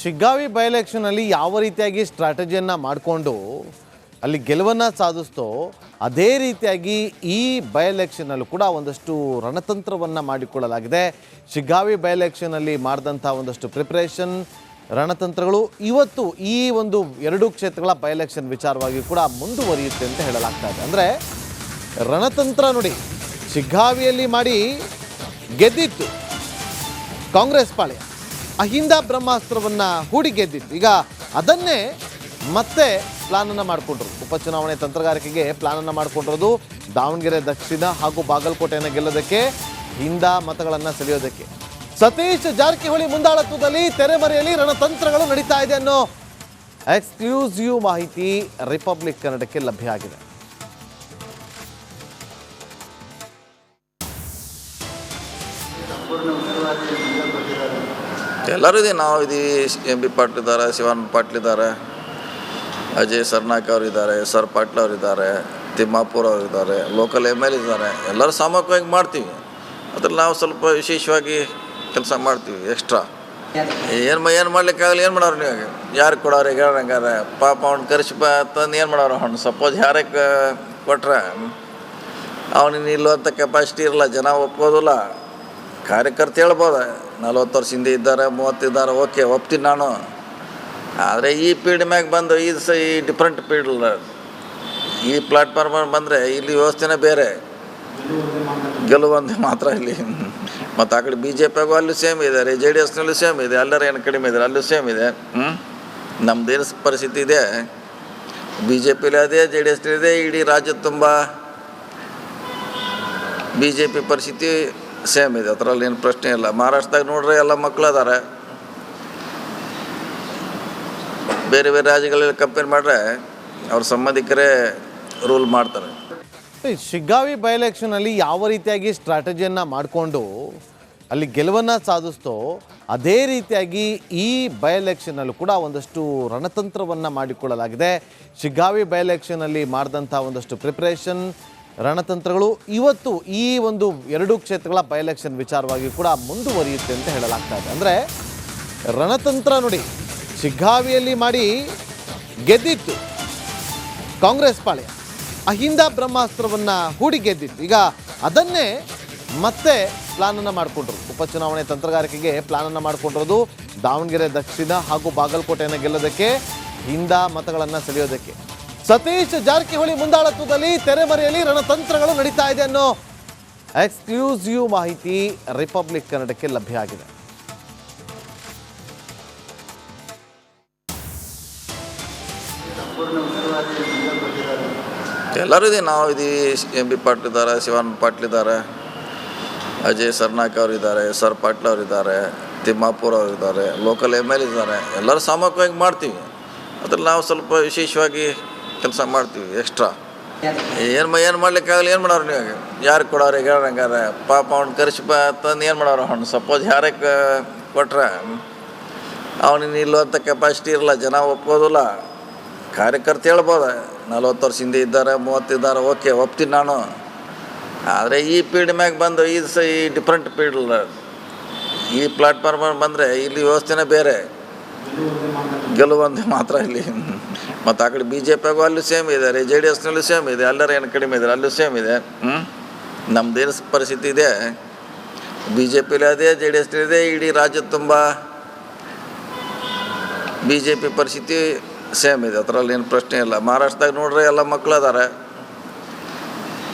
Shiggavi by ಎಲೆಕ್ಷನಲ್ಲಿ ಯಾವ ರೀತಿಯಾಗಿ ಸ್ಟ್ರಾಟಜಿಯನ್ನು ಮಾಡಿಕೊಂಡು ಅಲ್ಲಿ ಗೆಲುವನ್ನು ಸಾಧಿಸ್ತೋ ಅದೇ ರೀತಿಯಾಗಿ ಈ ಬೈ ಎಲೆಕ್ಷನಲ್ಲೂ ಕೂಡ ಒಂದಷ್ಟು ರಣತಂತ್ರವನ್ನು ಮಾಡಿಕೊಳ್ಳಲಾಗಿದೆ. ಶಿಗ್ಗಾವಿ ಬೈ ಎಲೆಕ್ಷನಲ್ಲಿ ಮಾಡಿದಂಥ ಒಂದಷ್ಟು ಪ್ರಿಪ್ರೇಷನ್ ರಣತಂತ್ರಗಳು ಇವತ್ತು ಈ ಒಂದು ಎರಡು ಕ್ಷೇತ್ರಗಳ ಬೈ ಎಲೆಕ್ಷನ್ ವಿಚಾರವಾಗಿ ಕೂಡ ಮುಂದುವರಿಯುತ್ತೆ ಅಂತ ಹೇಳಲಾಗ್ತಾ ಇದೆ. ಅಂದರೆ ರಣತಂತ್ರ ನೋಡಿ, ಶಿಗ್ಗಾವಿಯಲ್ಲಿ ಮಾಡಿ ಗೆದ್ದಿತ್ತು ಕಾಂಗ್ರೆಸ್ ಪಾಳ್ಯ, ಅಹಿಂದ ಬ್ರಹ್ಮಾಸ್ತ್ರವನ್ನು ಹೂಡಿ ಗೆದ್ದಿತ್ತು. ಈಗ ಅದನ್ನೇ ಮತ್ತೆ ಪ್ಲಾನನ್ನು ಮಾಡಿಕೊಂಡ್ರು, ಉಪಚುನಾವಣೆ ತಂತ್ರಗಾರಿಕೆಗೆ ಪ್ಲಾನನ್ನು ಮಾಡಿಕೊಂಡಿರೋದು ದಾವಣಗೆರೆ ದಕ್ಷಿಣ ಹಾಗೂ ಬಾಗಲಕೋಟೆಯನ್ನು ಗೆಲ್ಲೋದಕ್ಕೆ, ಹಿಂದ ಮತಗಳನ್ನು ಸೆಳೆಯೋದಕ್ಕೆ. ಸತೀಶ್ ಜಾರಕಿಹೊಳಿ ಮುಂದಾಳತ್ವದಲ್ಲಿ ತೆರೆಮರೆಯಲ್ಲಿ ರಣತಂತ್ರಗಳು ನಡೀತಾ ಇದೆ ಅನ್ನೋ ಎಕ್ಸ್ಕ್ಲೂಸಿವ್ ಮಾಹಿತಿ ರಿಪಬ್ಲಿಕ್ ಕನ್ನಡಕ್ಕೆ ಲಭ್ಯ ಆಗಿದೆ. ಎಲ್ಲರೂ ಇದೆ, ನಾವು ಇದ್ದೀವಿ, ಎಂ ಬಿ ಪಾಟೀಲ್ ಇದ್ದಾರೆ, ಶಿವಾನಂದ ಪಾಟೀಲ್ ಇದ್ದಾರೆ, ಅಜಯ್ ಸರ್ನಾಕ್ ಅವರಿದ್ದಾರೆ, ಸರ್ ಪಾಟೀಲ್ ಅವರಿದ್ದಾರೆ, ತಿಮ್ಮಾಪುರ್ ಅವರಿದ್ದಾರೆ, ಲೋಕಲ್ ಎಮ್ ಎಲ್ ಇದ್ದಾರೆ. ಎಲ್ಲರೂ ಸಾಮೂಹಿಕವಾಗಿ ಮಾಡ್ತೀವಿ. ಅದ್ರಲ್ಲಿ ನಾವು ಸ್ವಲ್ಪ ವಿಶೇಷವಾಗಿ ಕೆಲಸ ಮಾಡ್ತೀವಿ. ಎಕ್ಸ್ಟ್ರಾ ಏನು ಮಾಡ್ಲಿಕ್ಕಾಗಲ್ಲ. ಏನು ಮಾಡೋರು ನೀವು? ಯಾರು ಕೊಡೋರು ಈಗ ಹಂಗಾರೆ ಪಾಪ ಅವ್ನು ಕರೆಸಿ ತಂದು ಏನು ಮಾಡೋರು? ಅವ್ನು ಸಪೋಸ್ ಯಾರೇ ಕೊಟ್ರೆ ಅವನಿಗೆ ನಿಲ್ಲುವಂಥ ಕೆಪಾಸಿಟಿ ಇರಲ್ಲ, ಜನ ಒಪ್ಕೋದಿಲ್ಲ. ಕಾರ್ಯಕರ್ತ ಹೇಳ್ಬೋದು 40 ವರ್ಷ ಹಿಂದೆ ಇದ್ದಾರೆ, 30 ಇದ್ದಾರೆ, ಓಕೆ ಒಪ್ತೀನಿ ನಾನು. ಆದರೆ ಈ ಪೀಡ್ ಮ್ಯಾಗ ಬಂದು ಈ ಡಿಫ್ರೆಂಟ್ ಪೀಡ್ ಈ ಪ್ಲಾಟ್ಫಾರ್ಮ್ ಬಂದರೆ ಇಲ್ಲಿ ವ್ಯವಸ್ಥೆನೇ ಬೇರೆ, ಗೆಲುವಂತೆ ಮಾತ್ರ ಇಲ್ಲಿ. ಮತ್ತು ಆ ಕಡೆ BJPಗೂ ಅಲ್ಲೂ ಸೇಮ್ ಇದೆ, JDSನಲ್ಲೂ ಸೇಮ್ ಇದೆ, ಎಲ್ಲರೂ ಏನು ಕಡಿಮೆ ಇದ್ದಾರೆ ಅಲ್ಲೂ ಸೇಮ್ ಇದೆ. ನಮ್ಮದೇನು ಪರಿಸ್ಥಿತಿ ಇದೆ, BJPಲಿ ಅದೇ, JDSನಲ್ಲಿ ಇದೆ, ಇಡೀ ರಾಜ್ಯದ ತುಂಬ BJP ಪರಿಸ್ಥಿತಿ ಸೇಮ್ ಇದೆ, ಅದರಲ್ಲಿ ಏನು ಪ್ರಶ್ನೆ ಇಲ್ಲ. ಮಹಾರಾಷ್ಟ್ರದಾಗ ನೋಡ್ರೆ ಎಲ್ಲ ಮಕ್ಕಳು ಅದಾರೆ, ಬೇರೆ ಬೇರೆ ರಾಜ್ಯಗಳಲ್ಲಿ ಕಂಪೇರ್ ಮಾಡ್ರೆ ಅವ್ರ ಸಂಬಂಧಿಕರೇ ರೂಲ್ ಮಾಡ್ತಾರೆ. ಶಿಗ್ಗಾವಿ ಬೈ ಎಲೆಕ್ಷನಲ್ಲಿ ಯಾವ ರೀತಿಯಾಗಿ ಸ್ಟ್ರಾಟಜಿಯನ್ನು ಮಾಡಿಕೊಂಡು ಅಲ್ಲಿ ಗೆಲುವನ್ನು ಸಾಧಿಸ್ತೋ ಅದೇ ರೀತಿಯಾಗಿ ಈ ಬೈ ಎಲೆಕ್ಷನಲ್ಲೂ ಕೂಡ ಒಂದಷ್ಟು ರಣತಂತ್ರವನ್ನು ಮಾಡಿಕೊಳ್ಳಲಾಗಿದೆ. ಶಿಗ್ಗಾವಿ ಬೈ ಎಲೆಕ್ಷನಲ್ಲಿ ಮಾಡಿದಂಥ ಒಂದಷ್ಟು ಪ್ರಿಪ್ರೇಷನ್ ರಣತಂತ್ರಗಳು ಇವತ್ತು ಈ ಒಂದು ಎರಡು ಕ್ಷೇತ್ರಗಳ ಬೈ ಎಲೆಕ್ಷನ್ ವಿಚಾರವಾಗಿ ಕೂಡ ಮುಂದುವರಿಯುತ್ತೆ ಅಂತ ಹೇಳಲಾಗ್ತಾ ಇದೆ. ಅಂದರೆ ರಣತಂತ್ರ ನೋಡಿ, ಶಿಗ್ಗಾವಿಯಲ್ಲಿ ಮಾಡಿ ಗೆದ್ದಿತ್ತು ಕಾಂಗ್ರೆಸ್ ಪಾಳ್ಯ, ಅಹಿಂದ ಬ್ರಹ್ಮಾಸ್ತ್ರವನ್ನು ಹೂಡಿ ಗೆದ್ದಿತ್ತು. ಈಗ ಅದನ್ನೇ ಮತ್ತೆ ಪ್ಲಾನನ್ನು ಮಾಡಿಕೊಂಡ್ರು, ಉಪಚುನಾವಣೆ ತಂತ್ರಗಾರಿಕೆಗೆ ಪ್ಲಾನನ್ನು ಮಾಡಿಕೊಂಡಿರೋದು ದಾವಣಗೆರೆ ದಕ್ಷಿಣ ಹಾಗೂ ಬಾಗಲಕೋಟೆಯನ್ನು ಗೆಲ್ಲೋದಕ್ಕೆ, ಹಿಂದ ಮತಗಳನ್ನು ಸೆಳೆಯೋದಕ್ಕೆ. ಸತೀಶ್ ಜಾರಕಿಹೊಳಿ ಮುಂದಾಳತ್ವದಲ್ಲಿ ತೆರೆಮರೆಯಲ್ಲಿ ರಣತಂತ್ರಗಳು ನಡೀತಾ ಇದೆ ಅನ್ನೋ ಎಕ್ಸ್ಕ್ಲೂಸಿವ್ ಮಾಹಿತಿ ರಿಪಬ್ಲಿಕ್ ಕನ್ನಡಕ್ಕೆ ಲಭ್ಯ ಆಗಿದೆ. ಎಲ್ಲರೂ ಇದೆ, ನಾವು ಇದ್ದೀವಿ, ಎಂ ಬಿ ಪಾಟೀಲ್ ಇದ್ದಾರೆ, ಶಿವಾನಂದ ಪಾಟೀಲ್ ಇದ್ದಾರೆ, ಅಜಯ್ ಸರ್ನಾಕ್ ಅವರಿದ್ದಾರೆ, ಸರ್ ಪಾಟೀಲ್ ಅವರಿದ್ದಾರೆ, ತಿಮ್ಮಾಪುರ್ ಅವರಿದ್ದಾರೆ, ಲೋಕಲ್ ಎಮ್ ಎಲ್ ಇದ್ದಾರೆ. ಎಲ್ಲರೂ ಸಾಮೂಹಿಕವಾಗಿ ಮಾಡ್ತೀವಿ. ಅದ್ರಲ್ಲಿ ನಾವು ಸ್ವಲ್ಪ ವಿಶೇಷವಾಗಿ ಕೆಲಸ ಮಾಡ್ತೀವಿ. ಎಕ್ಸ್ಟ್ರಾ ಏನು ಮಾಡ್ಲಿಕ್ಕಾಗಲ್ಲ. ಏನು ಮಾಡೋರು ನೀವು? ಯಾರು ಕೊಡೋರು ಈಗ ಹಂಗಾರೆ ಪಾಪ ಅವ್ನು ಕರೆಸಿ ತಂದು ಏನು ಮಾಡೋರು? ಅವ್ನು ಸಪೋಸ್ ಯಾರೇ ಕೊಟ್ರೆ ಅವನಿಗೆ ನಿಲ್ಲುವಂಥ ಕೆಪಾಸಿಟಿ ಇರಲ್ಲ, ಜನ ಒಪ್ಕೋದಿಲ್ಲ. ಕಾರ್ಯಕರ್ತ ಹೇಳ್ಬೋದು 40 ವರ್ಷ ಹಿಂದೆ ಇದ್ದಾರೆ, 30 ಇದ್ದಾರೆ, ಓಕೆ ಒಪ್ತೀನಿ ನಾನು. ಆದರೆ ಈ ಪೀಡ್ ಮ್ಯಾಗ ಬಂದು ಈ ಡಿಫ್ರೆಂಟ್ ಪೀಡ್ ಈ ಪ್ಲಾಟ್ಫಾರ್ಮ್ ಬಂದರೆ ಇಲ್ಲಿ ವ್ಯವಸ್ಥೆನೇ ಬೇರೆ, ಗೆಲುವಂತೆ ಮಾತ್ರ ಇಲ್ಲಿ. ಮತ್ತು ಆ ಕಡೆ BJPಗೂ ಅಲ್ಲೂ ಸೇಮ್ ಇದೆ, JDSನಲ್ಲೂ ಸೇಮ್ ಇದೆ, ಎಲ್ಲರೂ ಏನು ಕಡಿಮೆ ಇದ್ದಾರೆ ಅಲ್ಲೂ ಸೇಮ್ ಇದೆ. ನಮ್ಮದೇನು ಪರಿಸ್ಥಿತಿ ಇದೆ, BJPಲಿ ಅದೇ, JDSನಲ್ಲಿ ಇದೆ, ಇಡೀ ರಾಜ್ಯದ ತುಂಬ BJP ಪರಿಸ್ಥಿತಿ ಸೇಮ್ ಇದೆ, ಅದರಲ್ಲಿ ಏನು ಪ್ರಶ್ನೆ ಇಲ್ಲ. ಮಹಾರಾಷ್ಟ್ರದಾಗ ನೋಡ್ರೆ ಎಲ್ಲ ಮಕ್ಕಳು ಅದಾರೆ,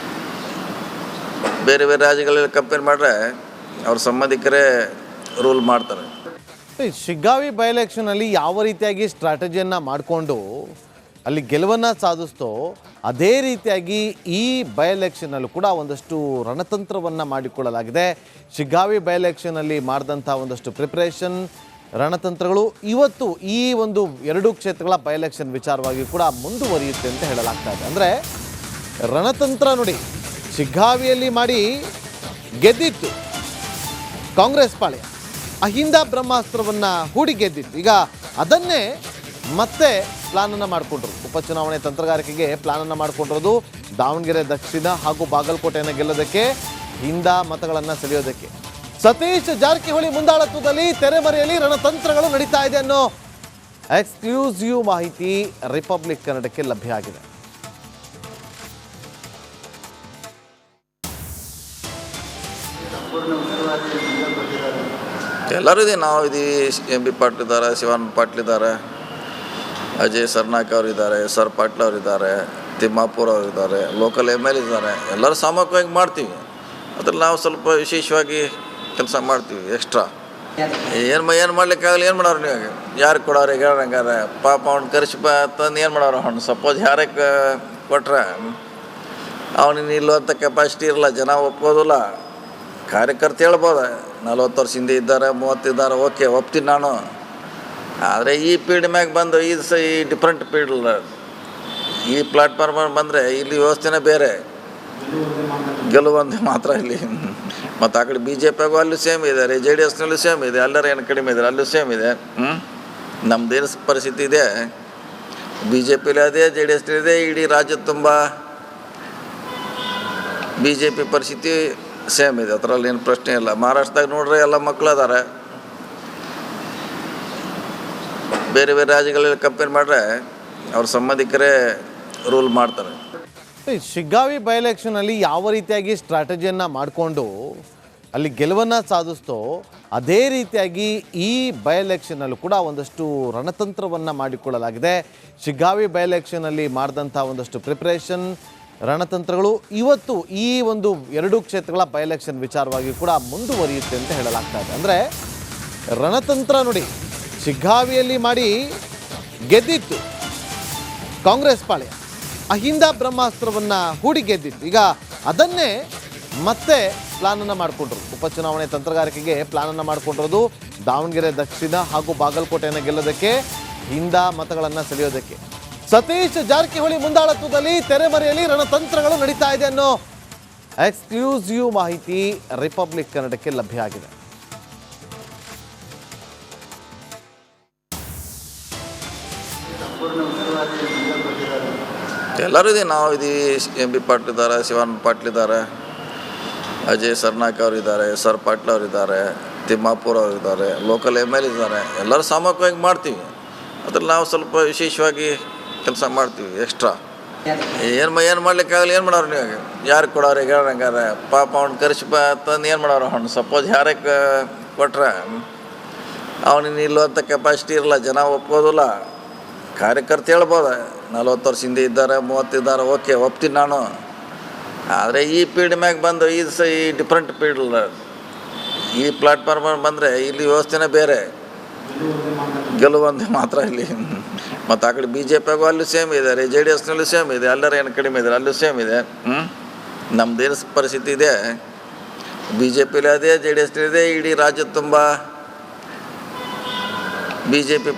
ಬೇರೆ ಬೇರೆ ರಾಜ್ಯಗಳಲ್ಲಿ ಕಂಪೇರ್ ಮಾಡ್ರೆ ಅವ್ರ ಸಂಬಂಧಿಕರೇ ರೂಲ್ ಮಾಡ್ತಾರೆ. ಶಿಗ್ಗಾವಿ ಬೈ ಎಲೆಕ್ಷನಲ್ಲಿ ಯಾವ ರೀತಿಯಾಗಿ ಸ್ಟ್ರಾಟಜಿಯನ್ನು ಮಾಡಿಕೊಂಡು ಅಲ್ಲಿ ಗೆಲುವನ್ನು ಸಾಧಿಸ್ತೋ ಅದೇ ರೀತಿಯಾಗಿ ಈ ಬೈ ಎಲೆಕ್ಷನಲ್ಲೂ ಕೂಡ ಒಂದಷ್ಟು ರಣತಂತ್ರವನ್ನು ಮಾಡಿಕೊಳ್ಳಲಾಗಿದೆ. ಶಿಗ್ಗಾವಿ ಬೈ ಎಲೆಕ್ಷನಲ್ಲಿ ಮಾಡಿದಂಥ ಒಂದಷ್ಟು ಪ್ರಿಪ್ರೇಷನ್ ರಣತಂತ್ರಗಳು ಇವತ್ತು ಈ ಒಂದು ಎರಡು ಕ್ಷೇತ್ರಗಳ ಬೈ ಎಲೆಕ್ಷನ್ ವಿಚಾರವಾಗಿ ಕೂಡ ಮುಂದುವರಿಯುತ್ತೆ ಅಂತ ಹೇಳಲಾಗ್ತಾ ಇದೆ. ಅಂದರೆ ರಣತಂತ್ರ ನೋಡಿ, ಶಿಗ್ಗಾವಿಯಲ್ಲಿ ಮಾಡಿ ಗೆದ್ದಿತ್ತು ಕಾಂಗ್ರೆಸ್ ಪಾಳ್ಯ, ಅಹಿಂದ ಬ್ರಹ್ಮಾಸ್ತ್ರವನ್ನು ಹೂಡಿ ಗೆದ್ದಿತ್ತು. ಈಗ ಅದನ್ನೇ ಮತ್ತೆ ಪ್ಲಾನನ್ನು ಮಾಡಿಕೊಂಡ್ರು, ಉಪಚುನಾವಣೆ ತಂತ್ರಗಾರಿಕೆಗೆ ಪ್ಲಾನನ್ನು ಮಾಡಿಕೊಂಡಿರೋದು ದಾವಣಗೆರೆ ದಕ್ಷಿಣ ಹಾಗೂ ಬಾಗಲಕೋಟೆಯನ್ನು ಗೆಲ್ಲೋದಕ್ಕೆ, ಹಿಂದ ಮತಗಳನ್ನು ಸೆಳೆಯೋದಕ್ಕೆ. ಸತೀಶ್ ಜಾರಕಿಹೊಳಿ ಮುಂದಾಳತ್ವದಲ್ಲಿ ತೆರೆಮರೆಯಲ್ಲಿ ರಣತಂತ್ರಗಳು ನಡೀತಾ ಇದೆ ಅನ್ನೋ ಎಕ್ಸ್ಕ್ಲೂಸಿವ್ ಮಾಹಿತಿ ರಿಪಬ್ಲಿಕ್ ಕನ್ನಡಕ್ಕೆ ಲಭ್ಯ ಆಗಿದೆ. ಎಲ್ಲರೂ ಇದೆ, ನಾವು ಇದೀವಿ, ಎಂ ಬಿ ಪಾಟೀಲ್ ಇದ್ದಾರೆ, ಶಿವಾನಂದ ಪಾಟೀಲ್ ಇದ್ದಾರೆ, ಅಜಯ್ ಸರ್ನಾಕ್ ಅವರಿದ್ದಾರೆ, ಸರ್ ಪಾಟೀಲ್ ಅವರಿದ್ದಾರೆ, ತಿಮ್ಮಾಪುರ ಅವರಿದ್ದಾರೆ, ಲೋಕಲ್ ML ಇದ್ದಾರೆ. ಎಲ್ಲರೂ ಸಾಮೂಹಿಕವಾಗಿ ಮಾಡ್ತೀವಿ. ಅದ್ರಲ್ಲಿ ನಾವು ಸ್ವಲ್ಪ ವಿಶೇಷವಾಗಿ ಕೆಲಸ ಮಾಡ್ತೀವಿ. ಎಕ್ಸ್ಟ್ರಾ ಏನು ಮಾಡ್ಲಿಕ್ಕಾಗಲ್ಲ. ಏನು ಮಾಡೋರು ನೀವು? ಯಾರು ಕೊಡೋರು ಹೇಳಂಗಾರೆ ಪಾಪ ಅವ್ನು ಕರೆಸಿ ತಂದು ಏನು ಮಾಡೋರು? ಅವ್ನು ಸಪೋಸ್ ಯಾರಕ್ಕೆ ಕೊಟ್ರೆ ಅವನಿಗೆ ನಿಲ್ಲುವಂಥ ಕೆಪಾಸಿಟಿ ಇರಲ್ಲ, ಜನ ಒಪ್ಕೋದಿಲ್ಲ. ಕಾರ್ಯಕರ್ತ ಹೇಳ್ಬೋದು 40 ವರ್ಷ ಹಿಂದೆ ಇದ್ದಾರೆ, 30 ಇದ್ದಾರೆ, ಓಕೆ ಒಪ್ತೀನಿ ನಾನು. ಆದರೆ ಈ ಪೀಡ್ ಮ್ಯಾಗ ಬಂದು ಈ ಡಿಫ್ರೆಂಟ್ ಪೀಡ್ ಈ ಪ್ಲಾಟ್ಫಾರ್ಮ್ ಬಂದರೆ ಇಲ್ಲಿ ವ್ಯವಸ್ಥೆನೇ ಬೇರೆ, ಗೆಲುವಂದು ಮಾತ್ರ ಇಲ್ಲಿ. ಮತ್ತು ಆ ಕಡೆ BJPಗೂ ಅಲ್ಲೂ ಸೇಮ್ ಇದೆ, JDSನಲ್ಲೂ ಸೇಮ್ ಇದೆ, ಎಲ್ಲರೂ ಏನು ಕಡಿಮೆ ಇದ್ದಾರೆ ಅಲ್ಲೂ ಸೇಮ್ ಇದೆ. ನಮ್ಮದೇನು ಪರಿಸ್ಥಿತಿ ಇದೆ, BJPಲಿ ಅದೇ, JDSನಲ್ಲಿ ಇದೆ, ಇಡೀ ರಾಜ್ಯ ತುಂಬ BJP ಪರಿಸ್ಥಿತಿ ಸೇಮ್ ಇದೆ, ಅದರಲ್ಲಿ ಏನು ಪ್ರಶ್ನೆ ಇಲ್ಲ. ಮಹಾರಾಷ್ಟ್ರದಾಗ ನೋಡ್ರೆ ಎಲ್ಲ ಮಕ್ಕಳು ಅದಾರೆ, ಬೇರೆ ಬೇರೆ ರಾಜ್ಯಗಳಲ್ಲಿ ಕಂಪೇರ್ ಮಾಡ್ರೆ ಅವ್ರ ಸಂಬಂಧಿಕರೇ ರೂಲ್ ಮಾಡ್ತಾರೆ. ಶಿಗ್ಗಾವಿ ಬೈ ಎಲೆಕ್ಷನಲ್ಲಿ ಯಾವ ರೀತಿಯಾಗಿ ಸ್ಟ್ರಾಟಜಿಯನ್ನು ಮಾಡಿಕೊಂಡು ಅಲ್ಲಿ ಗೆಲುವನ್ನು ಸಾಧಿಸ್ತೋ ಅದೇ ರೀತಿಯಾಗಿ ಈ ಬೈ ಎಲೆಕ್ಷನಲ್ಲೂ ಕೂಡ ಒಂದಷ್ಟು ರಣತಂತ್ರವನ್ನು ಮಾಡಿಕೊಳ್ಳಲಾಗಿದೆ. ಶಿಗ್ಗಾವಿ ಬೈ ಎಲೆಕ್ಷನಲ್ಲಿ ಮಾಡಿದಂಥ ಒಂದಷ್ಟು ಪ್ರಿಪ್ರೇಷನ್ ರಣತಂತ್ರಗಳು ಇವತ್ತು ಈ ಒಂದು 2 ಕ್ಷೇತ್ರಗಳ ಬೈ ಎಲೆಕ್ಷನ್ ವಿಚಾರವಾಗಿ ಕೂಡ ಮುಂದುವರಿಯುತ್ತೆ ಅಂತ ಹೇಳಲಾಗ್ತಾ ಇದೆ. ಅಂದರೆ ರಣತಂತ್ರ ನೋಡಿ, ಶಿಗ್ಗಾವಿಯಲ್ಲಿ ಮಾಡಿ ಗೆದ್ದಿತ್ತು ಕಾಂಗ್ರೆಸ್ ಪಾಳ್ಯ, ಅಹಿಂದ ಬ್ರಹ್ಮಾಸ್ತ್ರವನ್ನು ಹೂಡಿ ಗೆದ್ದಿತ್ತು. ಈಗ ಅದನ್ನೇ ಮತ್ತೆ ಪ್ಲಾನನ್ನು ಮಾಡಿಕೊಂಡ್ರು, ಉಪಚುನಾವಣೆ ತಂತ್ರಗಾರಿಕೆಗೆ ಪ್ಲಾನನ್ನು ಮಾಡಿಕೊಂಡಿರೋದು ದಾವಣಗೆರೆ ದಕ್ಷಿಣ ಹಾಗೂ ಬಾಗಲಕೋಟೆಯನ್ನು ಗೆಲ್ಲೋದಕ್ಕೆ, ಹಿಂದ ಮತಗಳನ್ನು ಸೆಳೆಯೋದಕ್ಕೆ. ಸತೀಶ್ ಜಾರಕಿಹೊಳಿ ಮುಂದಾಳತ್ವದಲ್ಲಿ ತೆರೆಮರೆಯಲ್ಲಿ ರಣತಂತ್ರಗಳು ನಡೀತಾ ಇದೆ ಅನ್ನೋ ಎಕ್ಸ್ಕ್ಲೂಸಿವ್ ಮಾಹಿತಿ ರಿಪಬ್ಲಿಕ್ ಕನ್ನಡಕ್ಕೆ ಲಭ್ಯ ಆಗಿದೆ. ಎಲ್ಲರೂ ಇದೆ, ನಾವು ಇದೀವಿ, ಎಂ ಬಿ ಪಾಟೀಲ್ ಇದ್ದಾರೆ, ಶಿವಾನಂದ ಪಾಟೀಲ್ ಇದ್ದಾರೆ, ಅಜಯ್ ಸರ್ನಾಕ್ ಅವರಿದ್ದಾರೆ, ಸರ್ ಪಾಟೀಲ್ ಅವರಿದ್ದಾರೆ, ತಿಮ್ಮಾಪುರ ಅವರಿದ್ದಾರೆ, ಲೋಕಲ್ ML ಇದ್ದಾರೆ. ಎಲ್ಲರೂ ಸಾಮೂಹಿಕವಾಗಿ ಮಾಡ್ತೀವಿ. ಅದ್ರಲ್ಲಿ ನಾವು ಸ್ವಲ್ಪ ವಿಶೇಷವಾಗಿ ಕೆಲಸ ಮಾಡ್ತೀವಿ. ಎಕ್ಸ್ಟ್ರಾ ಏನು ಮಾಡ್ಲಿಕ್ಕಾಗಲ್ಲ. ಏನು ಮಾಡೋರು ನೀವು? ಯಾರು ಕೊಡೋರು ಹೇಳಂಗಾರೆ ಪಾಪ ಅವ್ನು ಕರೆಸಿ ತಂದು ಏನು ಮಾಡೋರು? ಅವ್ನು ಸಪೋಸ್ ಯಾರಕ್ಕೆ ಕೊಟ್ರೆ ಅವನಿಗೆ ನಿಲ್ಲುವಂಥ ಕೆಪಾಸಿಟಿ ಇರಲ್ಲ, ಜನ ಒಪ್ಕೋದಿಲ್ಲ. ಕಾರ್ಯಕರ್ತ ಹೇಳ್ಬೋದು 40 ವರ್ಷ ಹಿಂದೆ ಇದ್ದಾರೆ, 30 ಇದ್ದಾರೆ, ಓಕೆ ಒಪ್ತೀನಿ ನಾನು. ಆದರೆ ಈ ಪೀಡ್ ಮ್ಯಾಗ ಬಂದು ಈ ಡಿಫ್ರೆಂಟ್ ಪೀಡ್ ಈ ಪ್ಲಾಟ್ಫಾರ್ಮ್ ಬಂದರೆ ಇಲ್ಲಿ ವ್ಯವಸ್ಥೆನೇ ಬೇರೆ, ಗೆಲುವಂದು ಮಾತ್ರ ಇಲ್ಲಿ. ಮತ್ತು ಆ ಕಡೆ BJPಗೂ ಅಲ್ಲೂ ಸೇಮ್ ಇದೆ, JDSನಲ್ಲೂ ಸೇಮ್ ಇದೆ, ಎಲ್ಲರೂ ಏನು ಕಡಿಮೆ ಇದ್ದಾರೆ ಅಲ್ಲೂ ಸೇಮ್ ಇದೆ. ನಮ್ಮದೇನು ಪರಿಸ್ಥಿತಿ ಇದೆ, BJPಲಿ ಅದೇ, JDSನಲ್ಲಿ ಇದೆ, ಇಡೀ ರಾಜ್ಯ ತುಂಬ BJP